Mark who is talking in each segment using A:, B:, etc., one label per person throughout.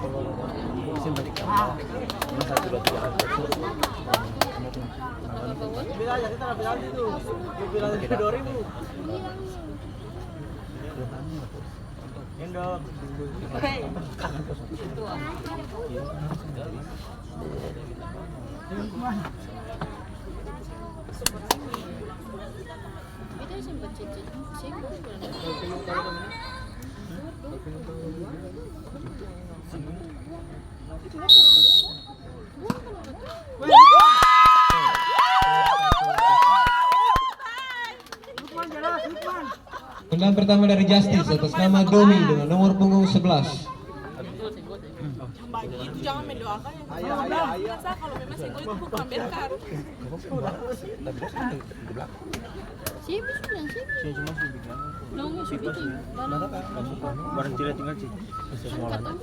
A: Isin balik kamu. Ini 1 2 3
B: Bila aja kita bilang itu. Bilang 2000. Endok.
C: Itu sempat cicit.
D: Tendangan pertama dari Justice atas nama Domi dengan nomor punggung 11.
E: Itu jangan mendoakan ya. Masa kalau memang singgul itu bukan berkar.
C: Siapa sudah sih?
A: Saya cuma sih bilang.
C: Nongnya sih bikin.
A: Barang tidak tinggal sih.
C: Katong.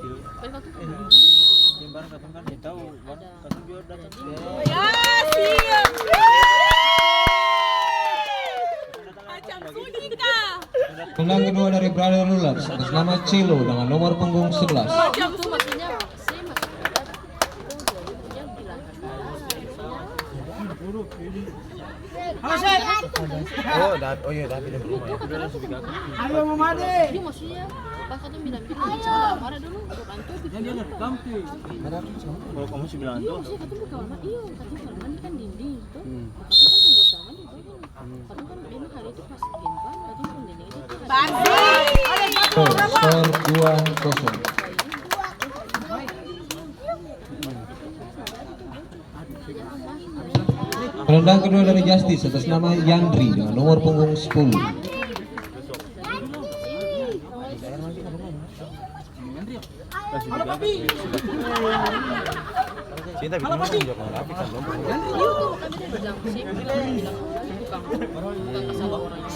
A: Yang barang katong kan dia tahu, katong juga datang.
E: Ya, siap. Macam sunyi kah?
D: Tendangan kedua dari Brother Lulats atas nama Cilo dengan nomor punggung 11.
C: Macam tuh maksudnya saya masih
A: Oh iya, tapi dia belum.
B: Ayo Mamade.
C: ini maksudnya pas katong bilang-bilang jangan marah dulu bantu
A: Kalau kamu sih bilang
C: iya
A: tuh.
C: maksudnya katong bukan mandi iya katong kamar mandi kan dinding tuh katong kan tunggu tangan itu katong kan memang hari itu pas gempa katong pun dinding itu
D: Skor 2-0. Tendangan kedua dari Justice atas nama Yandri dengan nomor punggung 10.
A: Cinta bikin orang juga mau rapi kan dong.
C: iya tuh kami kan bilang sih bilang bukan masalah orang yang